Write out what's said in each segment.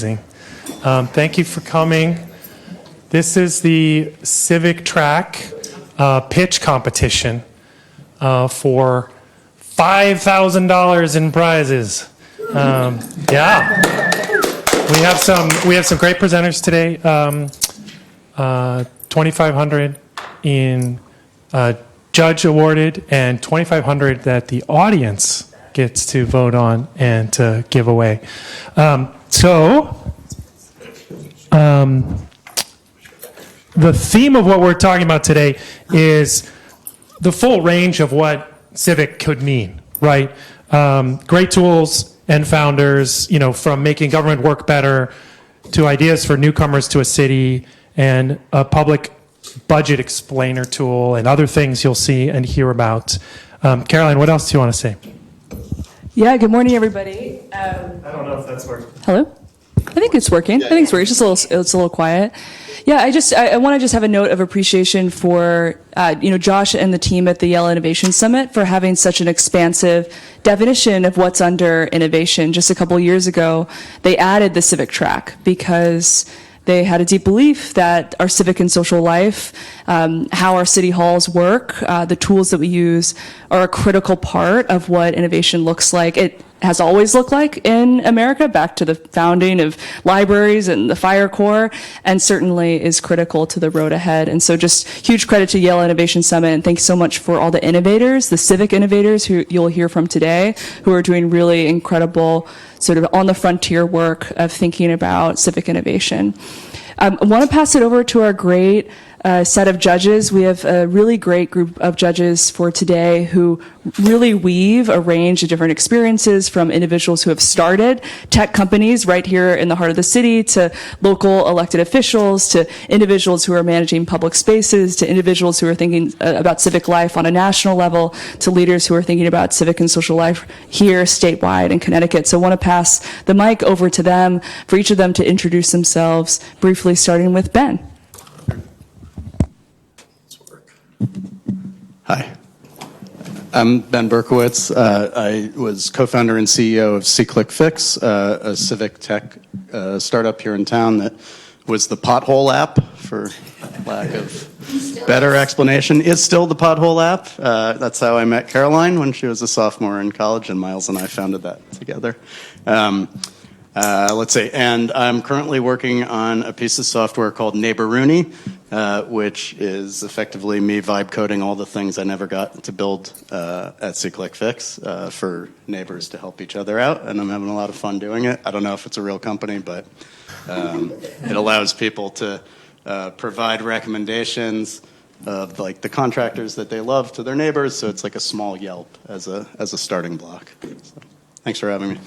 Thank you for coming. This is the Civic track pitch competition for $5,000 in prizes. Yeah, we have some great presenters today. 2,500 in judge awarded, and 2,500 that the audience gets to vote on and to give away. The theme of what we're talking about today is the full range of what Civic could mean, right? Great tools and founders, from making government work better to ideas for newcomers to a city and a public budget explainer tool and other things you'll see and hear about. Caroline, what else do you want to say? Yeah, good morning, everybody. I don't know if that's working. Hello? I think it's working. I think it's working. It's a little quiet. Yeah, I want to just have a note of appreciation for Josh and the team at the Yale Innovation Summit for having such an expansive definition of what's under innovation. Just a couple of years ago, they added the civic track because they had a deep belief that our civic and social life, how our city halls work, the tools that we use are a critical part of what innovation looks like. It has always looked like in America, back to the founding of libraries and the Fire Corps, and certainly is critical to the road ahead. And so just huge credit to Yale Innovation Summit, and thanks so much for all the innovators, the civic innovators who you'll hear from today, who are doing really incredible sort of on the frontier work of thinking about civic innovation. I want to pass it over to our great set of judges. We have a really great group of judges for today who really weave a range of different experiences, from individuals who have started tech companies right here in the heart of the city, to local elected officials, to individuals who are managing public spaces, to individuals who are thinking about civic life on a national level, to leaders who are thinking about civic and social life here statewide in Connecticut. So I want to pass the mic over to them, for each of them to introduce themselves briefly, starting with Ben. Hi, I'm Ben Berkowitz. I was co-founder and CEO of Civic Fix, a civic tech startup here in town that was the pothole app, for lack of better explanation. It's still the pothole app. That's how I met Caroline when she was a sophomore in college, and Miles and I founded that together. Let's see, and I'm currently working on a piece of software called Neighboroonie, which is effectively me vibe coding all the things I never got to build at Civic Fix for neighbors to help each other out, and I'm having a lot of fun doing it. I don't know if it's a real company, but it allows people to provide recommendations of like the contractors that they love to their neighbors, so it's like a small Yelp as a starting block. So, thanks for having me.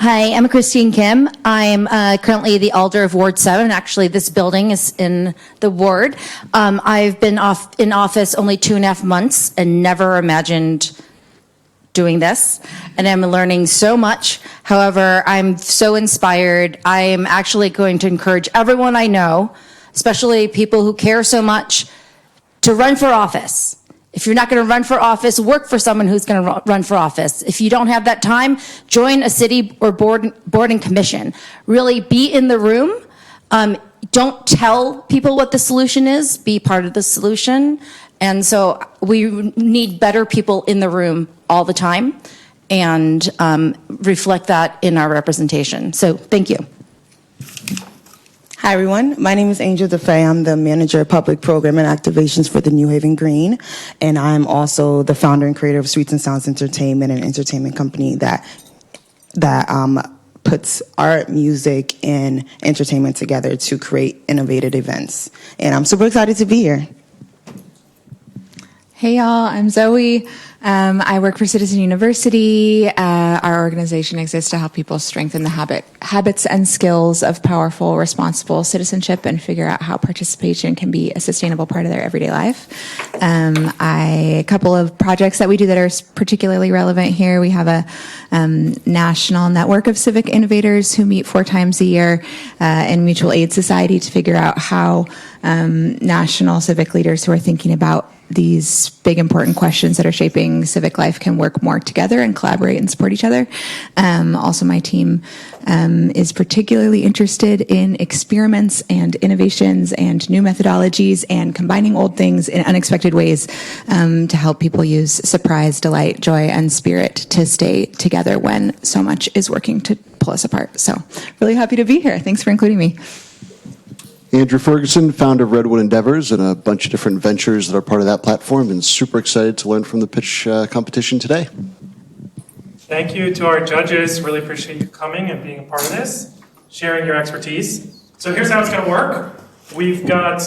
Hi, I'm Christine Kim. I'm currently the Alder of Ward 7. Actually, this building is in the ward. I've been in office only 2.5 months and never imagined doing this. And I'm learning so much. However, I'm so inspired. I am actually going to encourage everyone I know, especially people who care so much, to run for office. If you're not going to run for office, work for someone who's going to run for office. If you don't have that time, join a city or board and commission. Really be in the room. Don't tell people what the solution is. Be part of the solution. And so we need better people in the room all the time, and reflect that in our representation. So thank you. Hi, everyone. My name is Angel DeFay. I'm the manager of public program and activations for the New Haven Green, and I'm also the founder and creator of Sweets and Sounds Entertainment, an entertainment company that puts art, music, and entertainment together to create innovative events. And I'm super excited to be here. Hey, y'all. I'm Zoe. I work for Citizen University. Our organization exists to help people strengthen the habits and skills of powerful, responsible citizenship and figure out how participation can be a sustainable part of their everyday life. A couple of projects that we do that are particularly relevant here. We have a national network of civic innovators who meet 4 times a year in mutual aid society to figure out how national civic leaders who are thinking about these big important questions that are shaping civic life can work more together and collaborate and support each other. Also, my team is particularly interested in experiments and innovations and new methodologies and combining old things in unexpected ways to help people use surprise, delight, joy, and spirit to stay together when so much is working to pull us apart. So really happy to be here. Thanks for including me. Andrew Ferguson, founder of Redwood Endeavors and a bunch of different ventures that are part of that platform, and super excited to learn from the pitch competition today. Thank you to our judges. Really appreciate you coming and being a part of this, sharing your expertise. So here's how it's going to work. We've got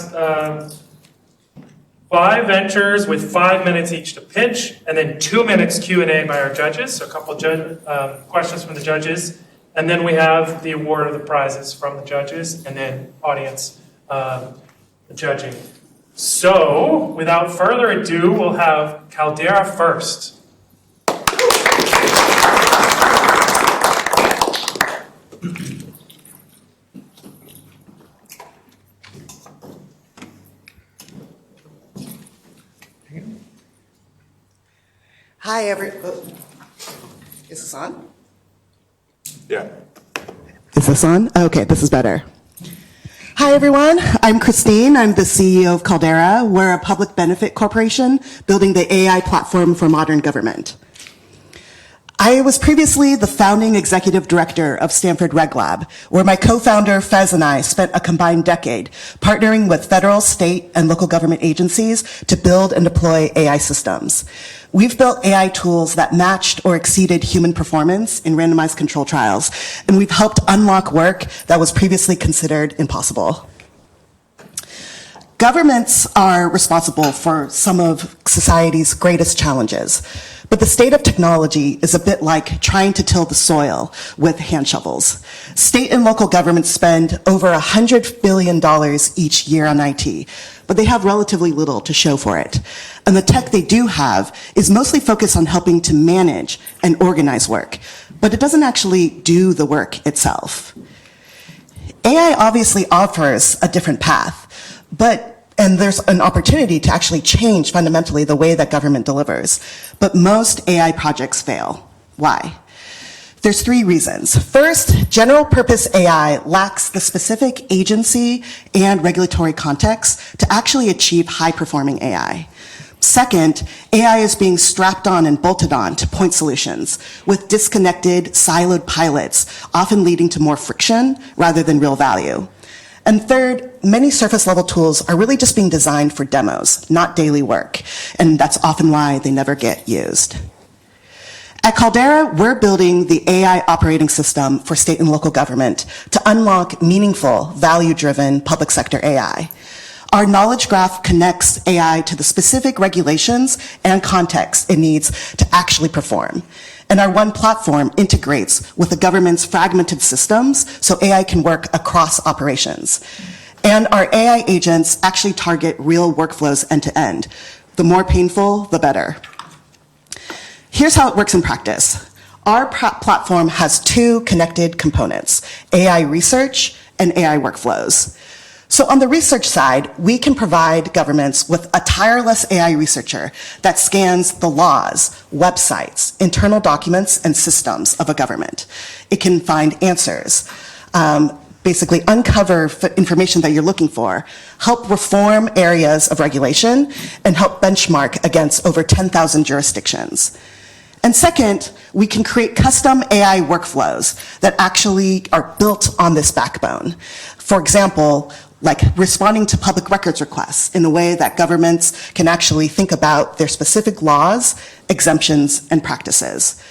5 ventures with 5 minutes each to pitch, and then 2 minutes Q&A by our judges, so a couple of questions from the judges. And then we have the award of the prizes from the judges, and then audience judging. So, without further ado, we'll have Caldera first. Hi, is this on? Yeah. Is this on? Okay, this is better. Hi, everyone. I'm Christine. I'm the CEO of Caldera. We're a public benefit corporation building the AI platform for modern government. I was previously the founding executive director of Stanford Reg Lab, where my co-founder Fez and I spent a combined decade partnering with federal, state, and local government agencies to build and deploy AI systems. We've built AI tools that matched or exceeded human performance in randomized control trials, and we've helped unlock work that was previously considered impossible. Governments are responsible for some of society's greatest challenges, but the state of technology is a bit like trying to till the soil with hand shovels. State and local governments spend over $100 billion each year on IT, but they have relatively little to show for it. And the tech they do have is mostly focused on helping to manage and organize work, but it doesn't actually do the work itself. AI obviously offers a different path, and there's an opportunity to actually change fundamentally the way that government delivers. But most AI projects fail. Why? There's 3 reasons. First, general purpose AI lacks the specific agency and regulatory context to actually achieve high performing AI. Second, AI is being strapped on and bolted on to point solutions with disconnected, siloed pilots, often leading to more friction rather than real value. And third, many surface level tools are really just being designed for demos, not daily work. And that's often why they never get used. At Caldera, we're building the AI operating system for state and local government to unlock meaningful, value-driven public sector AI. Our knowledge graph connects AI to the specific regulations and context it needs to actually perform. And our one platform integrates with the government's fragmented systems so AI can work across operations. And our AI agents actually target real workflows end to end. The more painful, the better. Here's how it works in practice. Our platform has 2 connected components, AI research and AI workflows. So on the research side, we can provide governments with a tireless AI researcher that scans the laws, websites, internal documents, and systems of a government. It can find answers, basically uncover information that you're looking for, help reform areas of regulation, and help benchmark against over 10,000 jurisdictions. And second, we can create custom AI workflows that actually are built on this backbone. For example, like responding to public records requests in a way that governments can actually think about their specific laws, exemptions, and practices.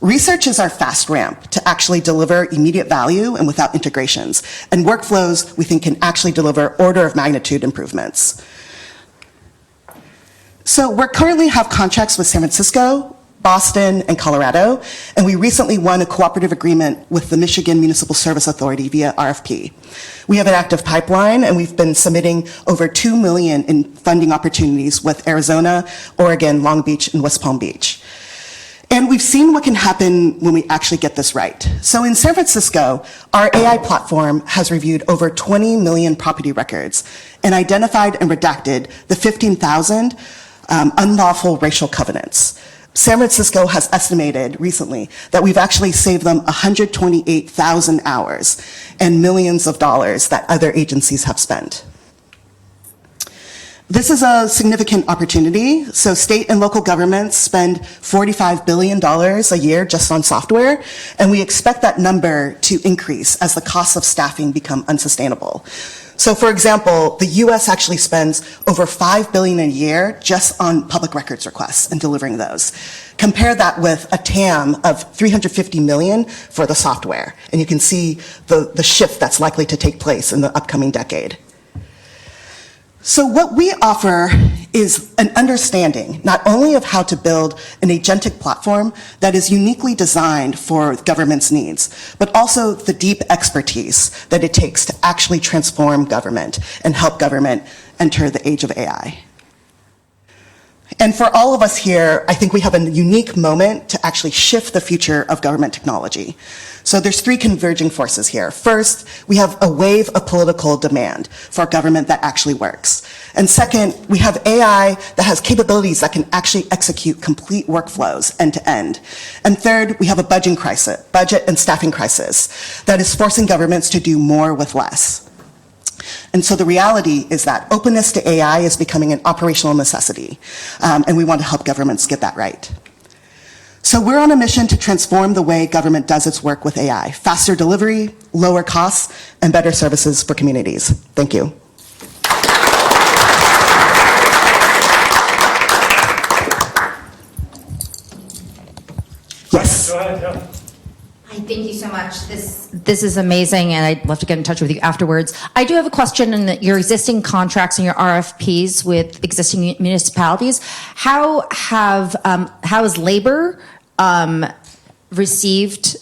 Research is our fast ramp to actually deliver immediate value and without integrations. And workflows, we think, can actually deliver order of magnitude improvements. So we currently have contracts with San Francisco, Boston, and Colorado, and we recently won a cooperative agreement with the Michigan Municipal Service Authority via RFP. We have an active pipeline, and we've been submitting over $2 million in funding opportunities with Arizona, Oregon, Long Beach, and West Palm Beach. And we've seen what can happen when we actually get this right. So in San Francisco, our AI platform has reviewed over 20 million property records and identified and redacted the 15,000 unlawful racial covenants. San Francisco has estimated recently that we've actually saved them 128,000 hours and millions of dollars that other agencies have spent. This is a significant opportunity. So state and local governments spend $45 billion a year just on software, and we expect that number to increase as the costs of staffing become unsustainable. So for example, the US actually spends over $5 billion a year just on public records requests and delivering those. Compare that with a TAM of $350 million for the software, and you can see the shift that's likely to take place in the upcoming decade. So what we offer is an understanding not only of how to build an agentic platform that is uniquely designed for government's needs, but also the deep expertise that it takes to actually transform government and help government enter the age of AI. And for all of us here, I think we have a unique moment to actually shift the future of government technology. So there's three converging forces here. First, we have a wave of political demand for a government that actually works. And second, we have AI that has capabilities that can actually execute complete workflows end to end. And third, we have a budget and staffing crisis that is forcing governments to do more with less. And so the reality is that openness to AI is becoming an operational necessity, and we want to help governments get that right. So we're on a mission to transform the way government does its work with AI. Faster delivery, lower costs, and better services for communities. Thank you. Yes. Go ahead, Joe. Hi, thank you so much. This is amazing, and I'd love to get in touch with you afterwards. I do have a question in your existing contracts and your RFPs with existing municipalities. How has labor received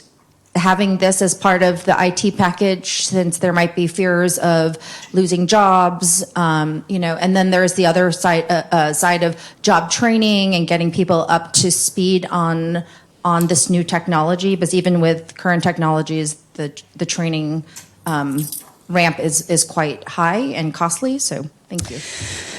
having this as part of the IT package, since there might be fears of losing jobs, and then there's the other side of job training and getting people up to speed on this new technology, because even with current technologies, the training ramp is quite high and costly. So thank you.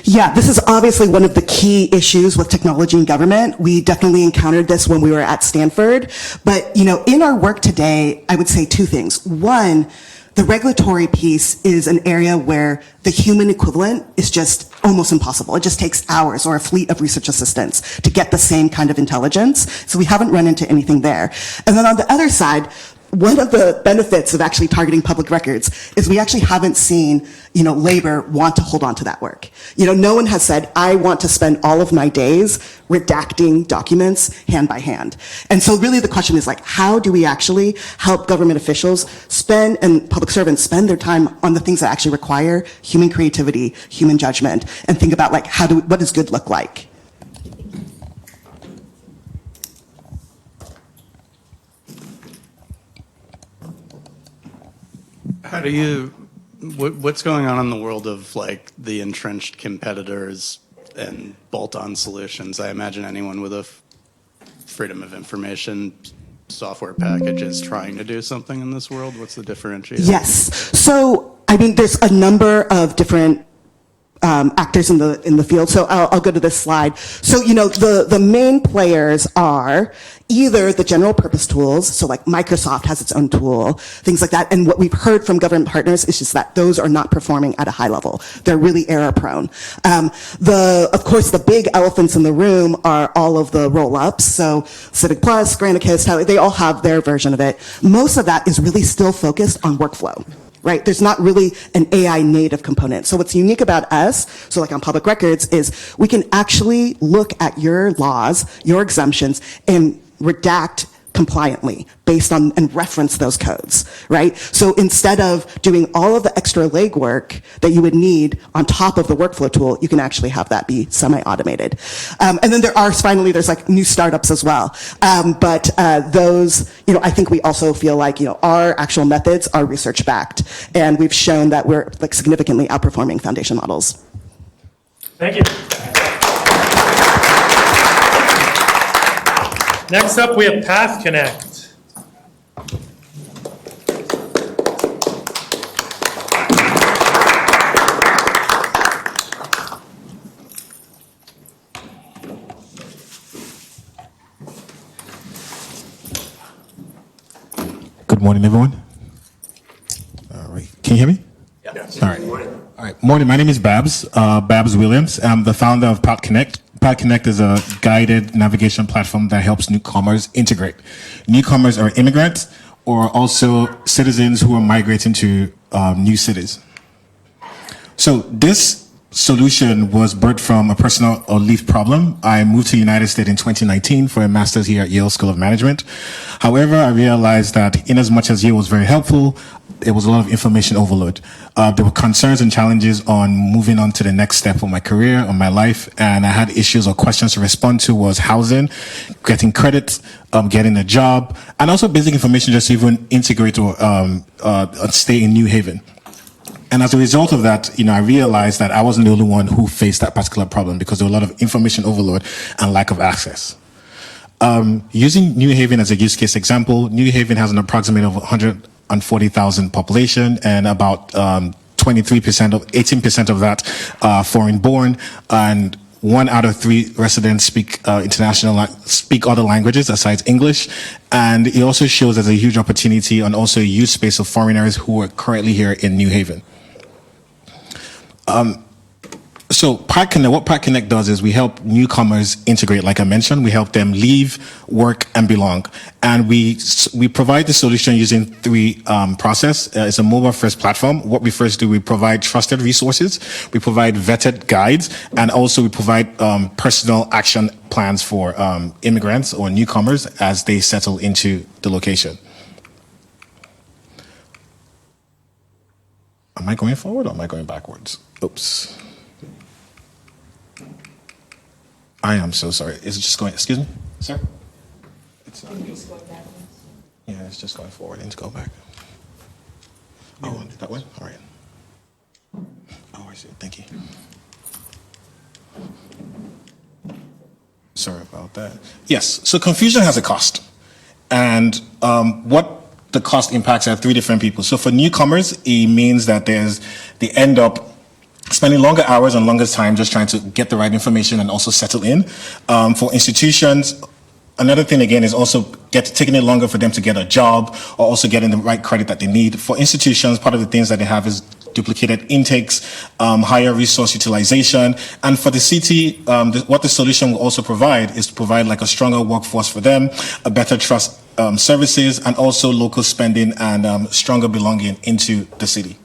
Yeah, this is obviously one of the key issues with technology in government. We definitely encountered this when we were at Stanford. But, in our work today, I would say two things. One, the regulatory piece is an area where the human equivalent is just almost impossible. It just takes hours or a fleet of research assistants to get the same kind of intelligence. So we haven't run into anything there. And then on the other side, one of the benefits of actually targeting public records is we actually haven't seen, labor want to hold on to that work. No one has said, I want to spend all of my days redacting documents hand by hand. And so really the question is how do we actually help government officials and public servants spend their time on the things that actually require human creativity, human judgment, and think about what does good look like? What's going on in the world of the entrenched competitors and bolt-on solutions? I imagine anyone with a freedom of information software package is trying to do something in this world. What's the differentiation? Yes. So, there's a number of different actors in the field. So I'll go to this slide. So, the main players are either the general purpose tools, so Microsoft has its own tool, things like that. And what we've heard from government partners is just that those are not performing at a high level. They're really error prone. Of course, the big elephants in the room are all of the roll-ups. So Civic Plus, Granicus, they all have their version of it. Most of that is really still focused on workflow. Right? There's not really an AI native component. So what's unique about us, so on public records, is we can actually look at your laws, your exemptions, and redact compliantly based on and reference those codes, right? So instead of doing all of the extra legwork that you would need on top of the workflow tool, you can actually have that be semi-automated. And then there's new startups as well. But those, I think we also feel our actual methods are research backed, and we've shown that we're significantly outperforming foundation models. Thank you. Next up, we have Path Connect. morning, everyone. All right, can you hear me? Yes. All right. All right. Morning. My name is Babs Williams. I'm the founder of Path Connect. Path Connect is a guided navigation platform that helps newcomers integrate. Newcomers are immigrants or also citizens who are migrating to new cities. So this solution was birthed from a personal or life problem. I moved to the United States in 2019 for a master's here at Yale School of Management. However, I realized that in as much as Yale was very helpful, there was a lot of information overload. There were concerns and challenges on moving on to the next step of my career or my life, and I had issues or questions to respond to was housing, getting credit, getting a job, and also basic information just to even integrate or stay in New Haven. And as a result of that, I realized that I wasn't the only one who faced that particular problem because there was a lot of information overload and lack of access. Using New Haven as a use case example, New Haven has an approximate of 140,000 population, and about 18% of that are foreign born, and 1 out of 3 residents speak other languages besides English. And it also shows there's a huge opportunity and also a use space of foreigners who are currently here in New Haven. So what Path Connect does is we help newcomers integrate, like I mentioned. We help them live, work, and belong. And we provide the solution using 3 process. It's a mobile-first platform. What we first do, we provide trusted resources, we provide vetted guides, and also we provide personal action plans for immigrants or newcomers as they settle into the location. Am I going forward or am I going backwards? Oops. I am so sorry. Is it just going, excuse me, sir? It's not. Yeah, it's just going forward. I need to go back. Oh, that way? All right. Oh, I see. Thank you. Sorry about that. Yes, so confusion has a cost. And what the cost impacts are 3 different people. So for newcomers, it means that they end up spending longer hours and longer time just trying to get the right information and also settle in. For institutions, another thing again is also taking it longer for them to get a job or also getting the right credit that they need. For institutions, part of the things that they have is duplicated intakes, higher resource utilization. And for the city, what the solution will also provide is to provide like a stronger workforce for them, a better trust services, and also local spending and stronger belonging into the city.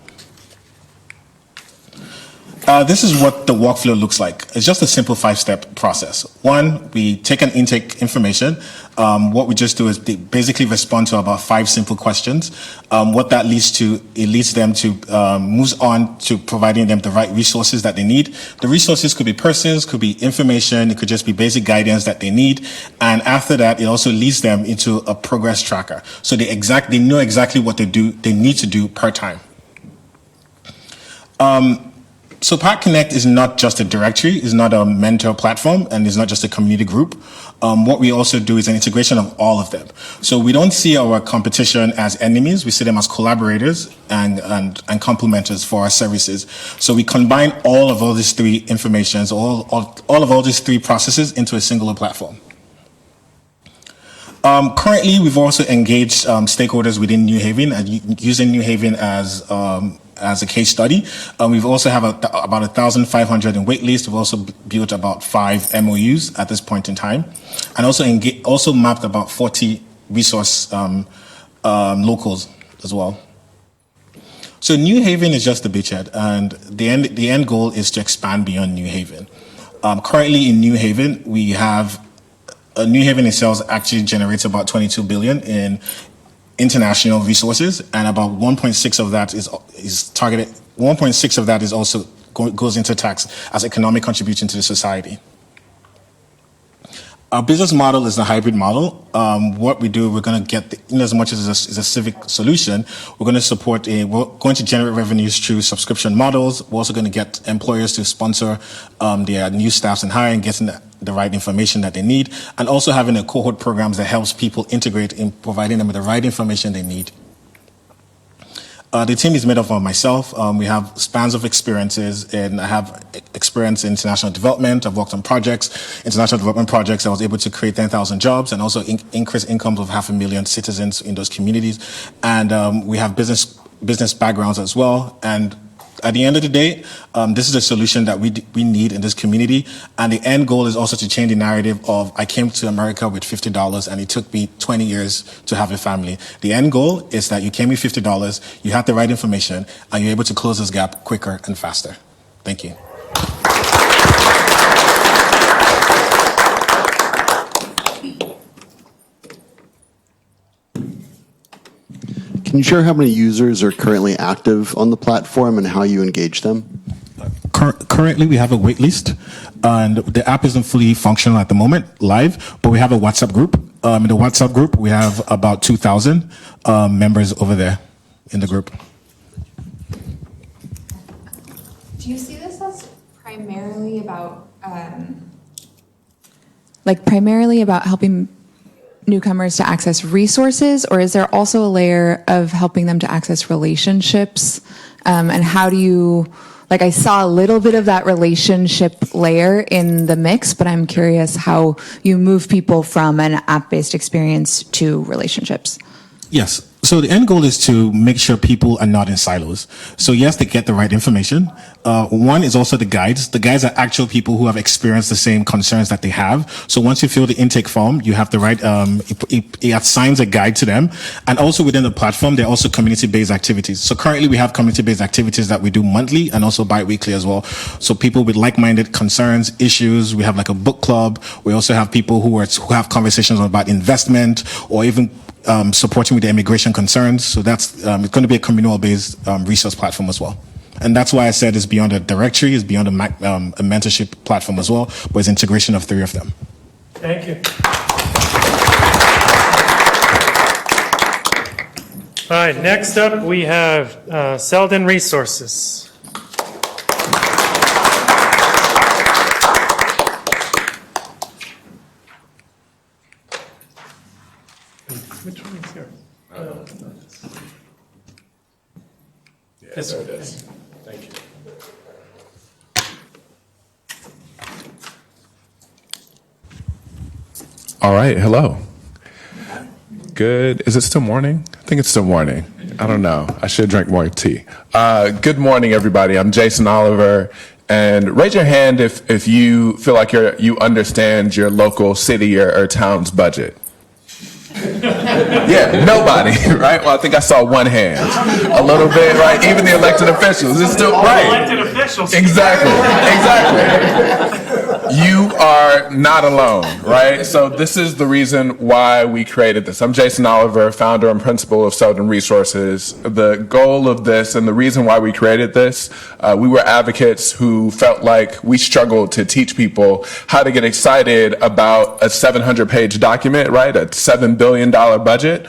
This is what the workflow looks like. It's just a simple 5-step process. 1, we take an intake information. What we just do is basically respond to about 5 simple questions. What that leads to, it leads them to, moves on to providing them the right resources that they need. The resources could be persons, could be information, it could just be basic guidance that they need. And after that, it also leads them into a progress tracker. So they know exactly what they need to do per time. So Path Connect is not just a directory, it's not a mentor platform, and it's not just a community group. What we also do is an integration of all of them. So we don't see our competition as enemies, we see them as collaborators and complementers for our services. So we combine all these 3 informations, all of these 3 processes into a singular platform. Currently, we've also engaged stakeholders within New Haven and using New Haven as a case study. We've also have about 1,500 in wait list. We've also built about 5 MOUs at this point in time, and also mapped about 40 resource locals as well. So New Haven is just the beachhead, and the end goal is to expand beyond New Haven. Currently in New Haven, we have New Haven itself actually generates about 22 billion in international resources, and about 1.6 of that is targeted. 1.6 of that is also goes into tax as economic contribution to the society. Our business model is a hybrid model. What we do, we're going to get, as much as it's a civic solution, we're going to generate revenues through subscription models. We're also going to get employers to sponsor their new staffs and hiring, getting the right information that they need, and also having a cohort programs that helps people integrate in providing them with the right information they need. The team is made up of myself. We have spans of experiences, and I have experience in international development. I've worked on international development projects. I was able to create 10,000 jobs and also increase incomes of 500,000 citizens in those communities. And we have business backgrounds as well. And at the end of the day, this is a solution that we need in this community. And the end goal is also to change the narrative of I came to America with $50 and it took me 20 years to have a family. The end goal is that you came with $50, you had the right information, and you're able to close this gap quicker and faster. Thank you. Can you share how many users are currently active on the platform and how you engage them? Currently, we have a wait list, and the app isn't fully functional at the moment, live, but we have a WhatsApp group. In the WhatsApp group, we have about 2,000 members over there in the group. Do you see this as primarily about helping newcomers to access resources, or is there also a layer of helping them to access relationships? And how do you, I saw a little bit of that relationship layer in the mix, but I'm curious how you move people from an app-based experience to relationships. Yes. So the end goal is to make sure people are not in silos. So yes, they get the right information. One is also the guides. The guides are actual people who have experienced the same concerns that they have. So once you fill the intake form, you have the right, it assigns a guide to them. And also within the platform, there are also community-based activities. So currently we have community-based activities that we do monthly and also bi-weekly as well. So people with like-minded concerns, issues, we have like a book club. We also have people who have conversations about investment or even supporting with the immigration concerns. So that's it's going to be a communal-based resource platform as well. And that's why I said it's beyond a directory, it's beyond a mentorship platform as well, but it's integration of 3 of them. Thank you. All right, next up we have Selden Resources. Which one is yours? Yes, there it is. Thank you. All right, hello. Good. Is it still morning? I think it's still morning. I don't know. I should drink more tea. Good morning, everybody. I'm Jason Oliver. And raise your hand if you feel like you understand your local city or town's budget. Yeah, nobody, right? Well, I think I saw one hand. A little bit, right? Even the elected officials. It's still right. Elected officials. Exactly. You are not alone, right? So this is the reason why we created this. I'm Jason Oliver, founder and principal of Selden Resources. The goal of this and the reason why we created this, we were advocates who felt like we struggled to teach people how to get excited about a 700-page document, right? A $7 billion budget.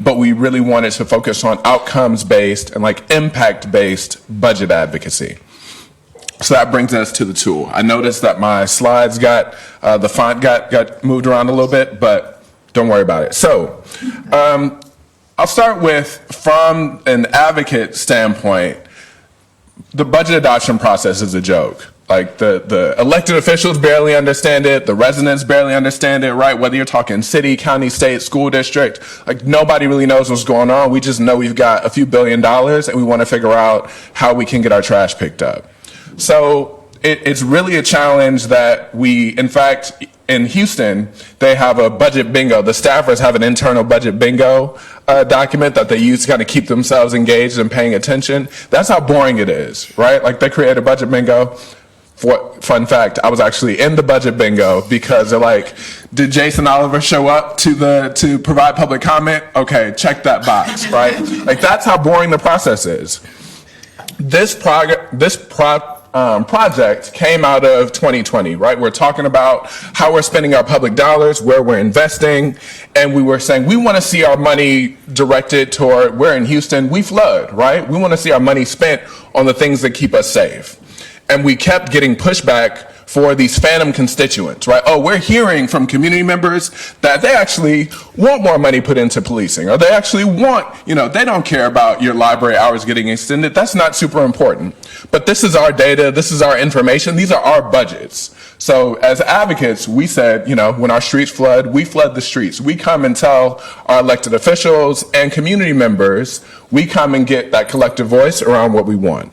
But we really wanted to focus on outcomes-based and impact-based budget advocacy. So that brings us to the tool. I noticed that my slides the font got moved around a little bit, but don't worry about it. So I'll start with, from an advocate standpoint, the budget adoption process is a joke. The elected officials barely understand it, the residents barely understand it, right? Whether you're talking city, county, state, school district, nobody really knows what's going on. We just know we've got a few $1 billion and we want to figure out how we can get our trash picked up. So it's really a challenge that in fact, in Houston, they have a budget bingo. The staffers have an internal budget bingo document that they use to kind of keep themselves engaged and paying attention. That's how boring it is, right? They create a budget bingo. Fun fact, I was actually in the budget bingo because they're like, did Jason Oliver show up to provide public comment? Okay, check that box, right? That's how boring the process is. This project came out of 2020, right? We're talking about how we're spending our public dollars, where we're investing, and we were saying we want to see our money directed toward, we're in Houston, we flood, right? We want to see our money spent on the things that keep us safe. And we kept getting pushback for these phantom constituents, right? Oh, we're hearing from community members that they actually want more money put into policing, or they actually want, they don't care about your library hours getting extended. That's not super important. But this is our data, this is our information, these are our budgets. So as advocates, we said, when our streets flood, we flood the streets. We come and tell our elected officials and community members, we come and get that collective voice around what we want.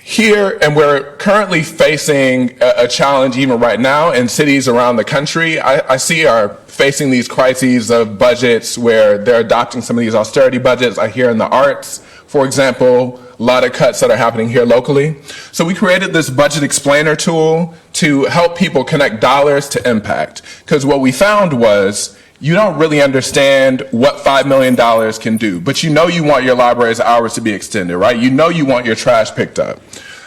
Here, and we're currently facing a challenge even right now in cities around the country. I see are facing these crises of budgets where they're adopting some of these austerity budgets. I hear in the arts, for example, a lot of cuts that are happening here locally. So we created this budget explainer tool to help people connect dollars to impact. Because what we found was you don't really understand what $5 million can do, but you want your library's hours to be extended, right? You want your trash picked up.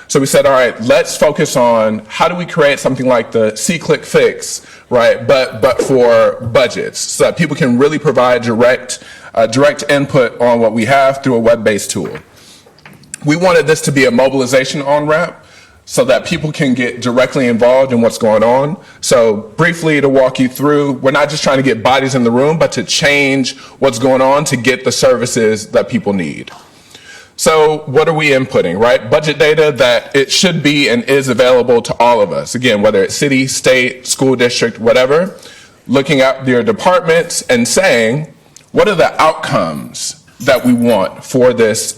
So we said, all right, let's focus on how do we create something like the Civic Fix, right? But for budgets, so that people can really provide direct input on what we have through a web-based tool. We wanted this to be a mobilization on-ramp so that people can get directly involved in what's going on. So briefly to walk you through, we're not just trying to get bodies in the room, but to change what's going on to get the services that people need. So what are we inputting, right? Budget data that it should be and is available to all of us. Again, whether it's city, state, school district, whatever, looking at your departments and saying, what are the outcomes that we want for this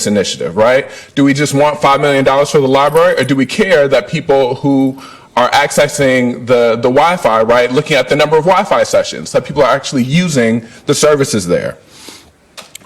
initiative, right? Do we just want $5 million for the library, or do we care that people who are accessing the Wi-Fi, right, looking at the number of Wi-Fi sessions, that people are actually using the services there?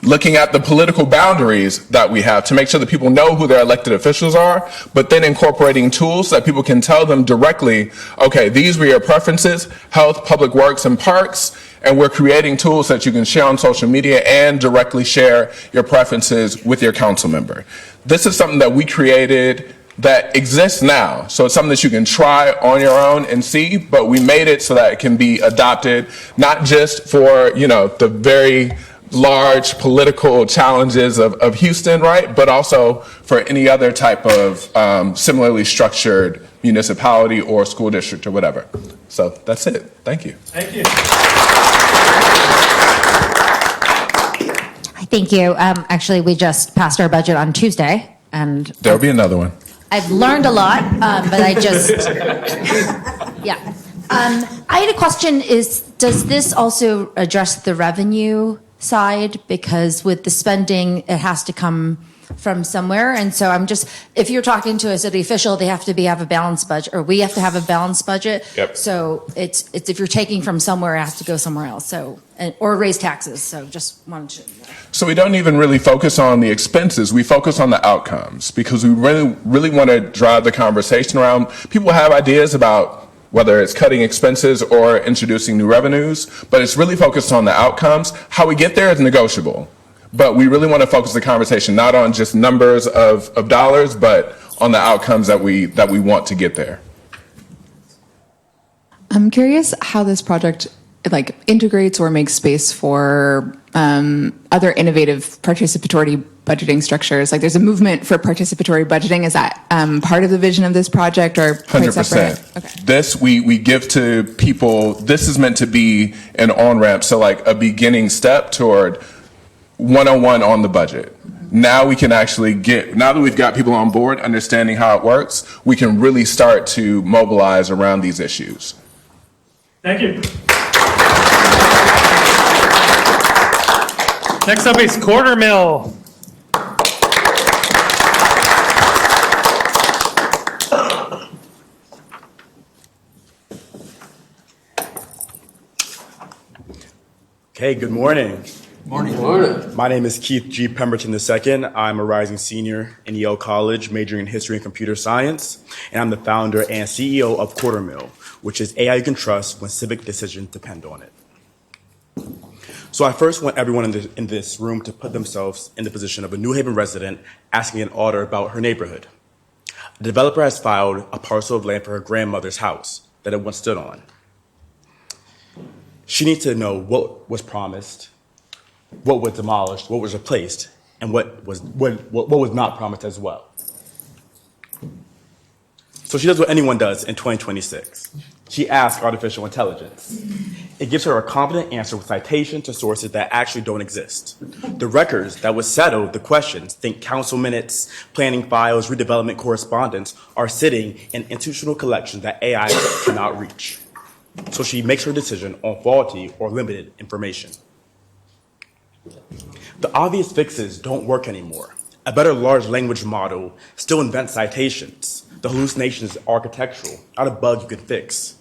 Looking at the political boundaries that we have to make sure that people know who their elected officials are, but then incorporating tools so that people can tell them directly, okay, these were your preferences, health, public works, and parks, and we're creating tools that you can share on social media and directly share your preferences with your council member. This is something that we created that exists now. So it's something that you can try on your own and see, but we made it so that it can be adopted, not just for, the very large political challenges of Houston, right? But also for any other type of similarly structured municipality or school district or whatever. So that's it. Thank you. Thank you. Thank you. Actually, we just passed our budget on Tuesday, and There'll be another one. I've learned a lot, but I just, yeah. I had a question does this also address the revenue side? Because with the spending, it has to come from somewhere. And so if you're talking to a city official, they have to have a balanced budget, or we have to have a balanced budget. Yep. So it's if you're taking from somewhere, it has to go somewhere else. So, or raise taxes. So just wanted to know. So we don't even really focus on the expenses. We focus on the outcomes, because we really want to drive the conversation around. People have ideas about whether it's cutting expenses or introducing new revenues, but it's really focused on the outcomes. How we get there is negotiable, but we really want to focus the conversation not on just numbers of dollars, but on the outcomes that we want to get there. I'm curious how this project integrates or makes space for other innovative participatory budgeting structures. Like, there's a movement for participatory budgeting. Is that part of the vision of this project, or quite 100%. separate? Okay. This we give to people. This is meant to be an on-ramp, so like a beginning step toward 101 on the budget. Now we can actually now that we've got people on board understanding how it works, we can really start to mobilize around these issues. Thank you. Next up is Quarter Mill. Okay, good morning. Morning. My name is Keith G. Pemberton II. I'm a rising senior in Yale College, majoring in history and computer science, and I'm the founder and CEO of Quarter Mill, which is AI you can trust when civic decisions depend on it. So I first want everyone in this room to put themselves in the position of a New Haven resident asking an auditor about her neighborhood. A developer has filed a parcel of land for her grandmother's house that it once stood on. She needs to know what was promised, what was demolished, what was replaced, and what was not promised as well. So she does what anyone does in 2026. She asks artificial intelligence. It gives her a competent answer with citation to sources that actually don't exist. The records that would settle the questions, think council minutes, planning files, redevelopment correspondence, are sitting in institutional collections that AI cannot reach. So she makes her decision on faulty or limited information. The obvious fixes don't work anymore. A better large language model still invents citations. The hallucination is architectural, not a bug you can fix.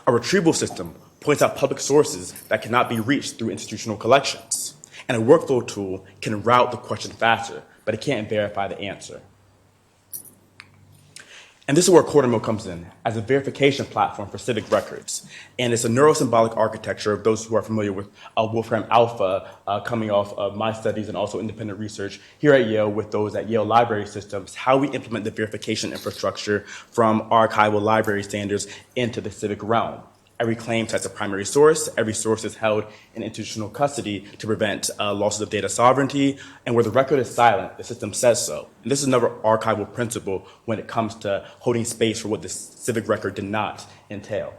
A retrieval system points out public sources that cannot be reached through institutional collections. And a workflow tool can route the question faster, but it can't verify the answer. And this is where CorderMill comes in as a verification platform for civic records. And it's a neurosymbolic architecture of those who are familiar with Wolfram Alpha, coming off of my studies and also independent research here at Yale with those at Yale Library Systems, how we implement the verification infrastructure from archival library standards into the civic realm. Every claim sets a primary source. Every source is held in institutional custody to prevent losses of data sovereignty. And where the record is silent, the system says so. And this is another archival principle when it comes to holding space for what the civic record did not entail.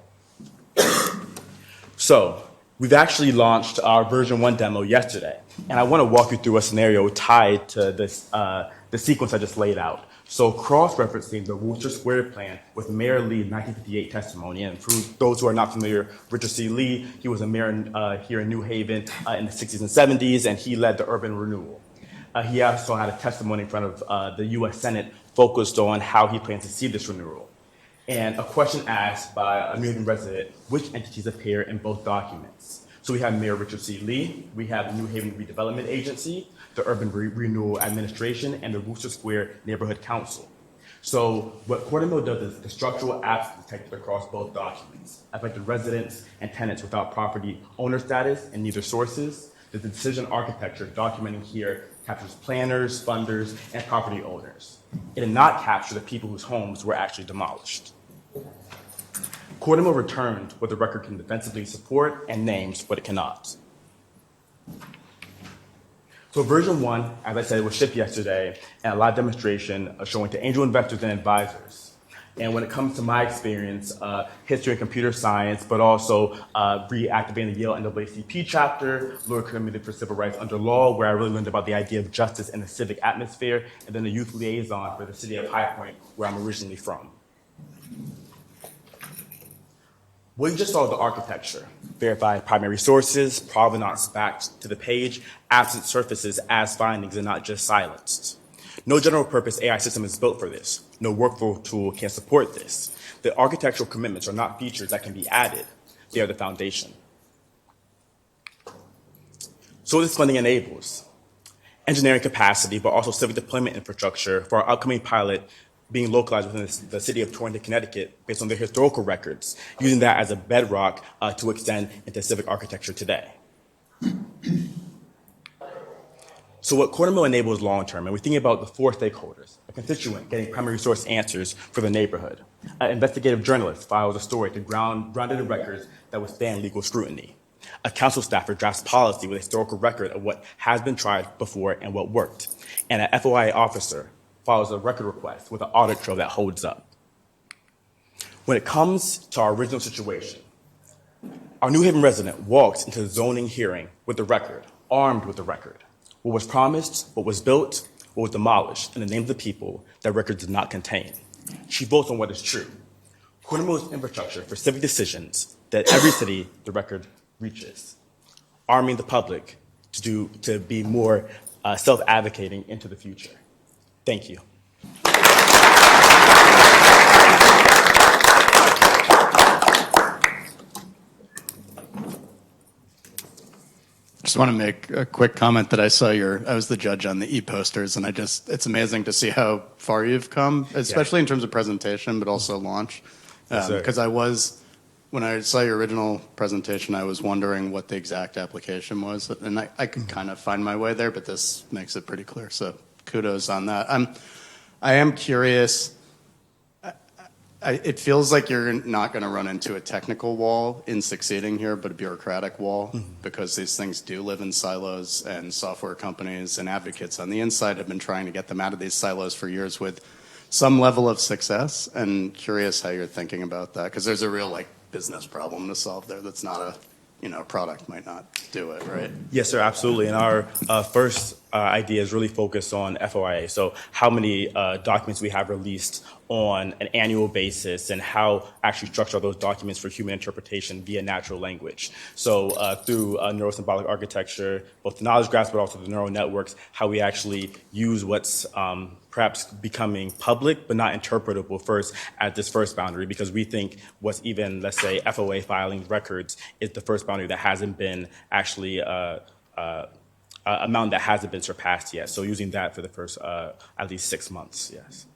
So we've actually launched our version 1 demo yesterday. And I want to walk you through a scenario tied to this, the sequence I just laid out. So cross-referencing the Wooster Square plan with Mayor Lee's 1958 testimony. And for those who are not familiar, Richard C. Lee, he was a mayor here in New Haven in the 60s and 70s, and he led the urban renewal. He also had a testimony in front of the U.S. Senate focused on how he plans to see this renewal. And a question asked by a New Haven resident, which entities appear in both documents? So we have Mayor Richard C. Lee, we have the New Haven Redevelopment Agency, the Urban Renewal Administration, and the Wooster Square Neighborhood Council. So what CorderMill does is the structural absence detected across both documents, affected residents and tenants without property owner status in neither sources. The decision architecture documenting here captures planners, funders, and property owners. It did not capture the people whose homes were actually demolished. CorderMill returned what the record can defensively support and names what it cannot. So version 1, as I said, was shipped yesterday, and a live demonstration showing to angel investors and advisors. And when it comes to my experience, history and computer science, but also reactivating the Yale NAACP chapter, Lower Committee for Civil Rights Under Law, where I really learned about the idea of justice in the civic atmosphere, and then the youth liaison for the city of High Point, where I'm originally from. Well, you just saw the architecture. Verify primary sources, provenance backed to the page, absent surfaces as findings and not just silenced. No general purpose AI system is built for this. No workflow tool can support this. The architectural commitments are not features that can be added. They are the foundation. So this funding enables engineering capacity, but also civic deployment infrastructure for our upcoming pilot being localized within the city of Torrington, Connecticut, based on their historical records, using that as a bedrock to extend into civic architecture today. So what CorderMill enables long-term, and we're thinking about the 4 stakeholders: a constituent getting primary source answers for the neighborhood, an investigative journalist files a story to grounded in records that withstand legal scrutiny, a council staffer drafts policy with a historical record of what has been tried before and what worked, and an FOIA officer follows a record request with an audit trail that holds up. When it comes to our original situation, our New Haven resident walked into the zoning hearing with the record, armed with the record. What was promised, what was built, what was demolished, and the names of the people that record did not contain. She votes on what is true. CorderMill's infrastructure for civic decisions that every city the record reaches, arming the public to be more self-advocating into the future. Thank you. Just want to make a quick comment that I was the judge on the e-posters, and it's amazing to see how far you've come, especially in terms of presentation, but also launch. Because when I saw your original presentation, I was wondering what the exact application was, and I could kind of find my way there, but this makes it pretty clear, so kudos on that. I am curious. It feels like you're not going to run into a technical wall in succeeding here, but a bureaucratic wall, because these things do live in silos, and software companies and advocates on the inside have been trying to get them out of these silos for years with some level of success, and curious how you're thinking about that, because there's a real like business problem to solve there. That's not a, product might not do it, right? Yes, sir, absolutely. And our first idea is really focused on FOIA. So how many documents we have released on an annual basis and how actually structure those documents for human interpretation via natural language. So through neurosymbolic architecture, both the knowledge graphs but also the neural networks, how we actually use what's perhaps becoming public but not interpretable first at this first boundary, because we think what's even, let's say, FOA filing records is the first boundary that hasn't been actually amount that hasn't been surpassed yet. So using that for the first at least 6 months, yes.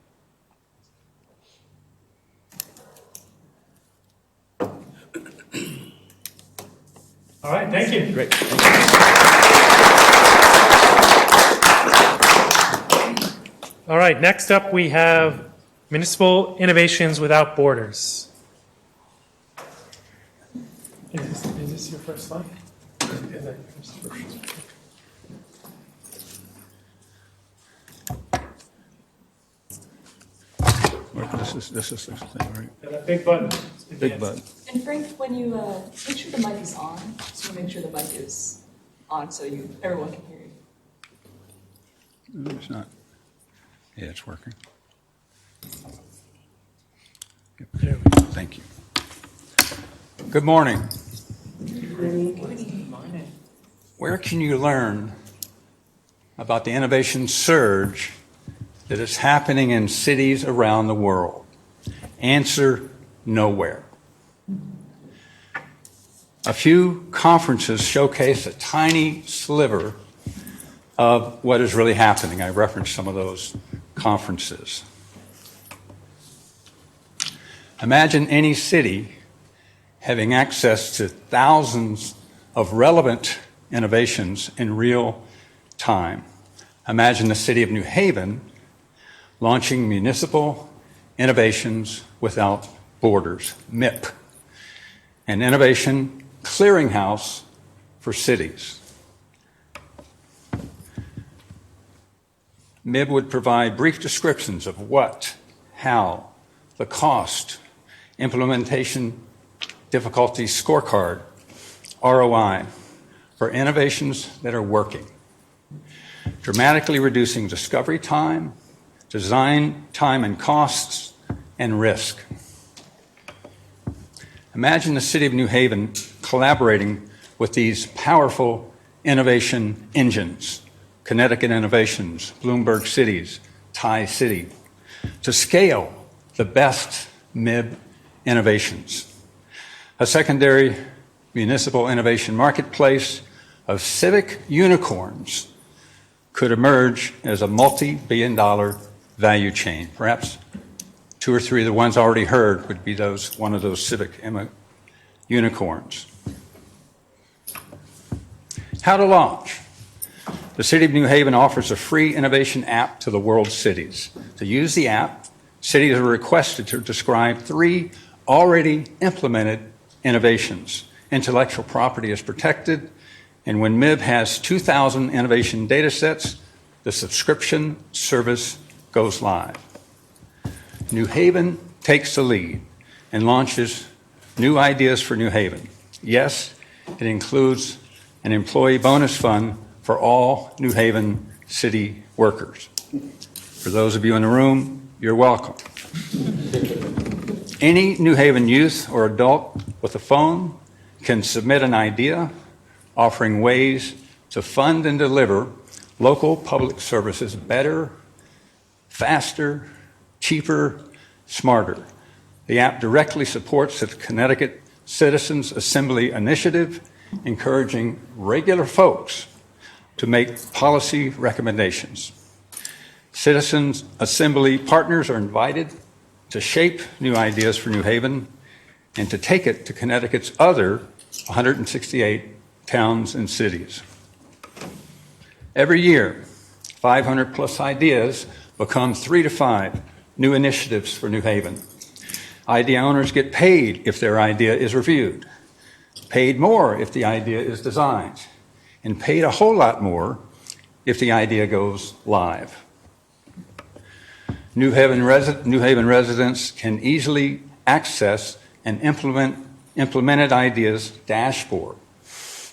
All right, thank you. Great. All right, next up we have Municipal Innovations Without Borders. Is this your first slide? This is the thing, right? And a big button. Big button. And Frank, when you make sure the mic is on, so make sure the mic is on so everyone can hear you. No, it's not. Yeah, it's working. Thank you. Good morning. Where can you learn about the innovation surge that is happening in cities around the world? Answer: nowhere. A few conferences showcase a tiny sliver of what is really happening. I referenced some of those conferences. Imagine any city having access to thousands of relevant innovations in real time. Imagine the city of New Haven launching Municipal Innovations Without Borders, MIP, an innovation clearinghouse for cities. MIB would provide brief descriptions of what, how, the cost, implementation difficulty scorecard, ROI, for innovations that are working, dramatically reducing discovery time, design time and costs, and risk. Imagine the city of New Haven collaborating with these powerful innovation engines, Connecticut Innovations, Bloomberg Cities, Thai City, to scale the best MIB innovations. A secondary municipal innovation marketplace of civic unicorns could emerge as a multi-billion-dollar value chain. Perhaps 2 or 3 of the ones already heard would be one of those civic unicorns. How to launch? The City of New Haven offers a free innovation app to the world's cities. To use the app, cities are requested to describe 3 already implemented innovations. Intellectual property is protected, and when MIB has 2,000 innovation data sets, the subscription service goes live. New Haven takes the lead and launches new ideas for New Haven. Yes, it includes an employee bonus fund for all New Haven city workers. For those of you in the room, you're welcome. Any New Haven youth or adult with a phone can submit an idea, offering ways to fund and deliver local public services better, faster, cheaper, smarter. The app directly supports the Connecticut Citizens Assembly initiative, encouraging regular folks to make policy recommendations. Citizens Assembly partners are invited to shape new ideas for New Haven and to take it to Connecticut's other 168 towns and cities. Every year, 500 plus ideas become 3 to 5 new initiatives for New Haven. Idea owners get paid if their idea is reviewed, paid more if the idea is designed, and paid a whole lot more if the idea goes live. New Haven residents can easily access and implemented ideas dashboard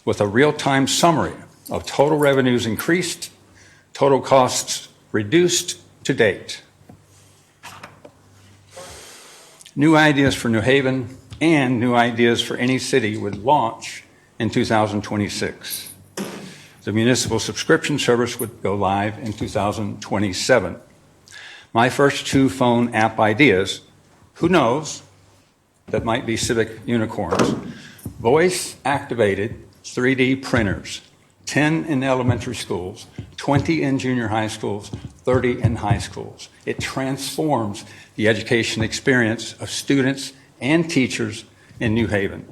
with a real-time summary of total revenues increased, total costs reduced to date. New ideas for New Haven and new ideas for any city would launch in 2026. The municipal subscription service would go live in 2027. My first 2 phone app ideas, who knows, that might be Civic unicorns. Voice-activated 3D printers, 10 in elementary schools, 20 in junior high schools, 30 in high schools. It transforms the education experience of students and teachers in New Haven.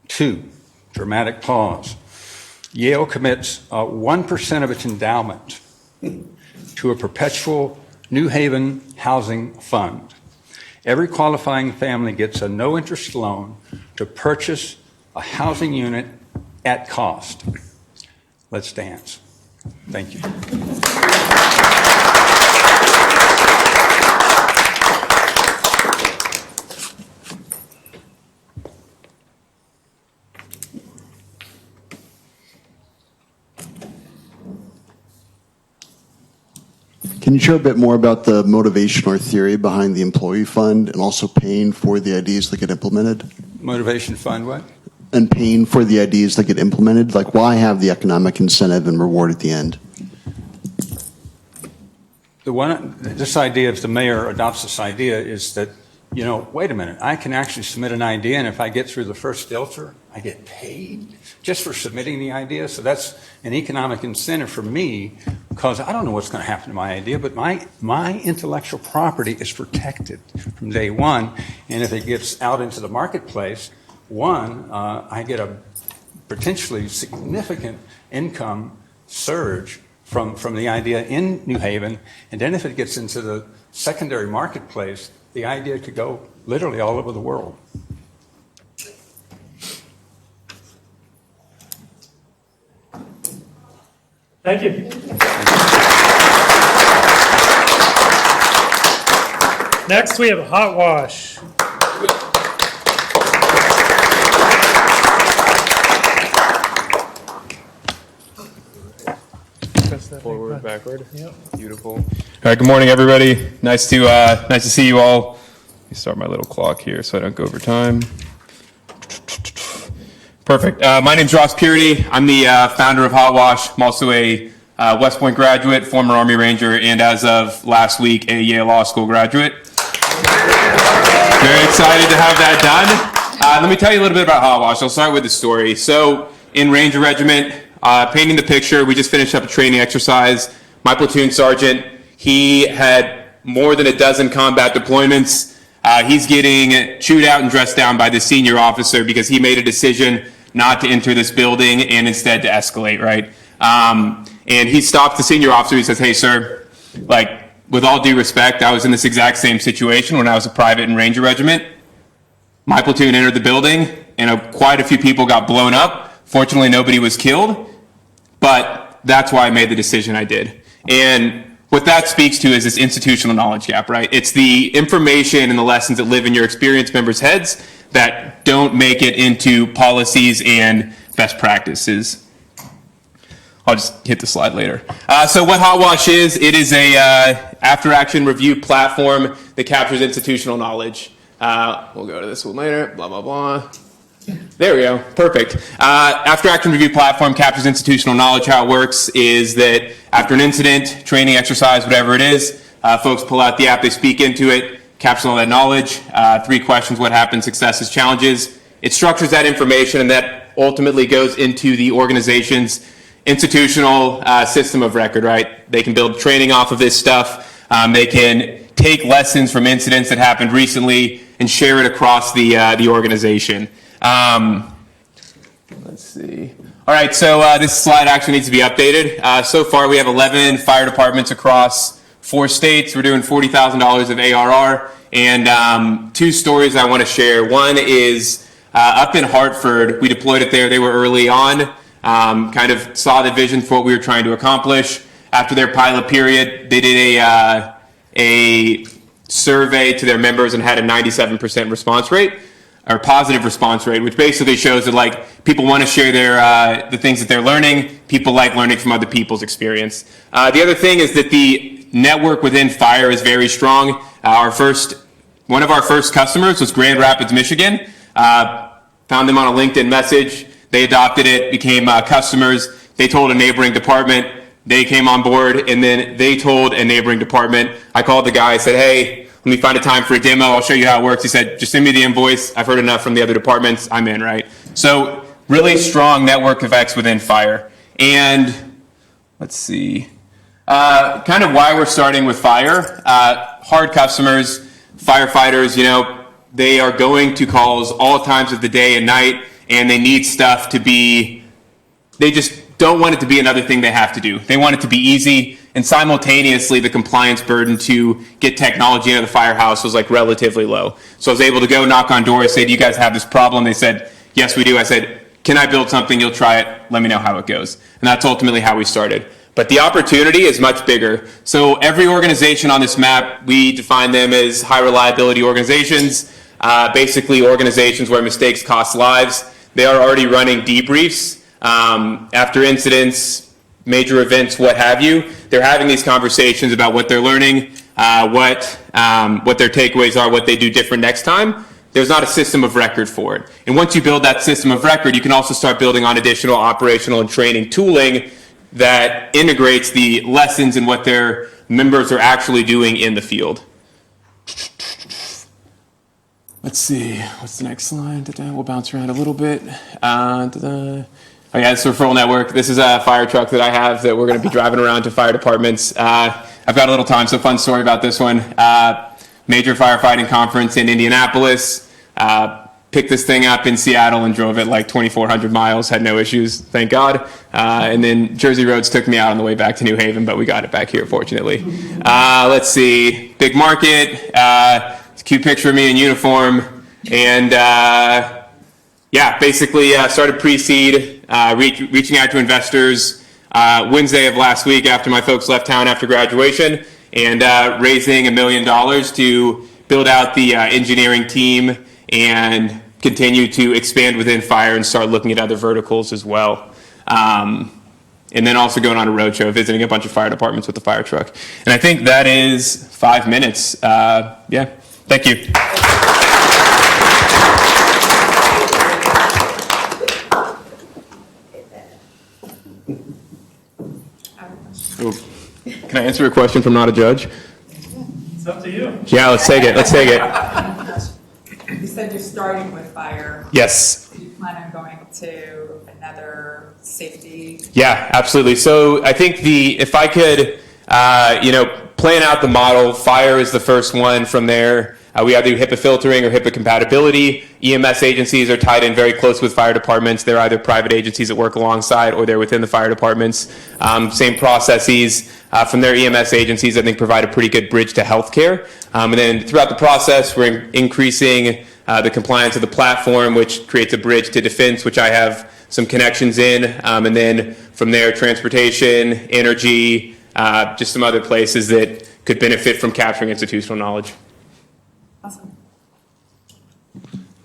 2, dramatic pause. Yale commits 1% of its endowment to a perpetual New Haven housing fund. Every qualifying family gets a no-interest loan to purchase a housing unit at cost. Let's dance. Thank you. Can you share a bit more about the motivation or theory behind the employee fund and also paying for the ideas that get implemented? Motivation fund what? And paying for the ideas that get implemented? Like, why have the economic incentive and reward at the end? This idea, if the mayor adopts this idea, is that, you know, wait a minute, I can actually submit an idea, and if I get through the first filter, I get paid just for submitting the idea. So that's an economic incentive for me, because I don't know what's going to happen to my idea, but my intellectual property is protected from day one. And if it gets out into the marketplace, I get a potentially significant income surge from the idea in New Haven. And then if it gets into the secondary marketplace, the idea could go literally all over the world. Thank you. Next, we have a hot wash. Forward, backward. Yep. Beautiful. All right. Good morning, everybody. Nice to see you all. Let me start my little clock here so I don't go over time. Perfect. My name's Ross Purity. I'm the founder of Hot Wash. I'm also a West Point graduate, former Army Ranger, and as of last week, a Yale Law School graduate. Very excited to have that done. Let me tell you a little bit about Hot Wash. I'll start with the story. So, in Ranger Regiment, painting the picture, we just finished up a training exercise. My platoon sergeant, he had more than a dozen combat deployments. He's getting chewed out and dressed down by the senior officer because he made a decision not to enter this building and instead to escalate, right? And he stopped the senior officer. He says, "Hey, sir, like, with all due respect, I was in this exact same situation when I was a private in Ranger Regiment. My platoon entered the building, and quite a few people got blown up. Fortunately, nobody was killed, but that's why I made the decision I did." And what that speaks to is this institutional knowledge gap, right? It's the information and the lessons that live in your experienced members' heads that don't make it into policies and best practices. I'll just hit the slide later. So what Hot Wash is, it is a after-action review platform that captures institutional knowledge. We'll go to this one later, blah, blah, blah. There we go, perfect. After-action review platform captures institutional knowledge. How it works is that after an incident, training, exercise, whatever it is, folks pull out the app, they speak into it, capture all that knowledge. 3 questions: what happened, successes, challenges. It structures that information, and that ultimately goes into the organization's institutional system of record, right? They can build training off of this stuff. They can take lessons from incidents that happened recently and share it across the organization. Let's see. All right, so this slide actually needs to be updated. So far, we have 11 fire departments across 4 states. We're doing $40,000 of ARR. And 2 stories I want to share. One is up in Hartford. We deployed it there. They were early on, kind of saw the vision for what we were trying to accomplish. After their pilot period, they did a survey to their members and had a 97% response rate, or positive response rate, which basically shows that like people want to share their the things that they're learning. People like learning from other people's experience. The other thing is that the network within FIRE is very strong. One of our first customers was Grand Rapids, Michigan. Found them on a LinkedIn message. They adopted it, became customers. They told a neighboring department. They came on board, and then they told a neighboring department. I called the guy, I said, hey, let me find a time for a demo. I'll show you how it works. He said, just send me the invoice. I've heard enough from the other departments. I'm in, right? So really strong network effects within FIRE. And let's see, kind of why we're starting with FIRE. Hard customers, firefighters, you know, they are going to calls all times of the day and night, and they need stuff to be, they just don't want it to be another thing they have to do. They want it to be easy, and simultaneously the compliance burden to get technology into the firehouse was like relatively low. So I was able to go knock on doors, say, do you guys have this problem? They said, yes, we do. I said, can I build something? You'll try it. Let me know how it goes. And that's ultimately how we started. But the opportunity is much bigger. So every organization on this map, we define them as high reliability organizations, basically organizations where mistakes cost lives. They are already running debriefs after incidents, major events, what have you. They're having these conversations about what they're learning, what their takeaways are, what they do different next time. There's not a system of record for it. And once you build that system of record, you can also start building on additional operational and training tooling that integrates the lessons and what their members are actually doing in the field. Let's see, what's the next slide? We'll bounce around a little bit. Oh yeah, it's a referral network. This is a fire truck that I have that we're going to be driving around to fire departments. I've got a little time, so fun story about this one. Major firefighting conference in Indianapolis. Picked this thing up in Seattle and drove it like 2,400 miles. Had no issues, thank God. And then Jersey Roads took me out on the way back to New Haven, but we got it back here, fortunately. Let's see, big market. It's a cute picture of me in uniform. And yeah, basically started pre-seed, reaching out to investors Wednesday of last week after my folks left town after graduation, and raising $1 million to build out the engineering team and continue to expand within FIRE and start looking at other verticals as well. And then also going on a roadshow, visiting a bunch of fire departments with the fire truck. And I think that is 5 minutes. Yeah, thank you. Ooh. Can I answer a question from not a judge? It's up to you. Yeah, let's take it. Let's take it. You said you're starting with fire. Yes. Do you plan on going to another safety? Yeah, absolutely. So I think if I could, plan out the model, fire is the first one. From there, we either do HIPAA filtering or HIPAA compatibility. EMS agencies are tied in very close with fire departments. They're either private agencies that work alongside or they're within the fire departments. Same processes. From their EMS agencies, I think, provide a pretty good bridge to healthcare. And then throughout the process, we're increasing the compliance of the platform, which creates a bridge to defense, which I have some connections in. And then from there, transportation, energy, just some other places that could benefit from capturing institutional knowledge. Awesome.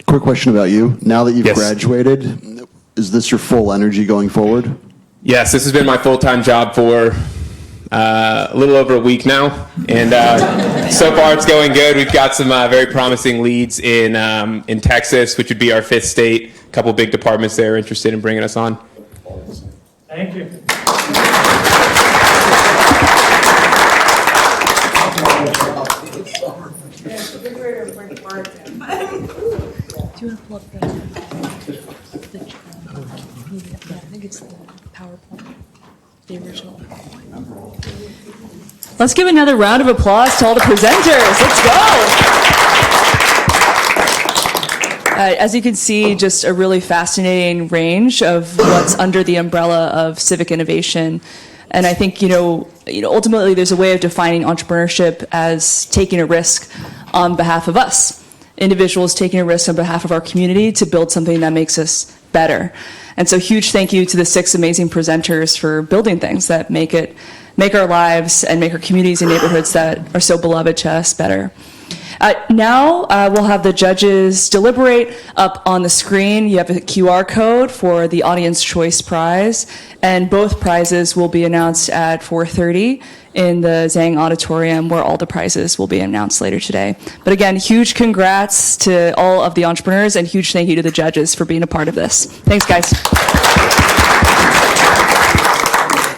Quick question about you. Now that you've graduated, is this your full energy going forward? Yes, this has been my full-time job for a little over a week now, and so far it's going good. We've got some very promising leads in Texas, which would be our 5th state. A couple big departments there interested in bringing us on. Thank you. Do you want to pull up the I think it's the PowerPoint, the original. Let's give another round of applause to all the presenters. Let's go. As you can see, just a really fascinating range of what's under the umbrella of civic innovation. And I think, ultimately there's a way of defining entrepreneurship as taking a risk on behalf of us. Individuals taking a risk on behalf of our community to build something that makes us better. And so huge thank you to the 6 amazing presenters for building things that make it make our lives and make our communities and neighborhoods that are so beloved to us better. Now we'll have the judges deliberate. Up on the screen, you have a QR code for the Audience Choice Prize, and both prizes will be announced at 4:30 in the Zhang Auditorium, where all the prizes will be announced later today. But again, huge congrats to all of the entrepreneurs, and huge thank you to the judges for being a part of this. Thanks, guys.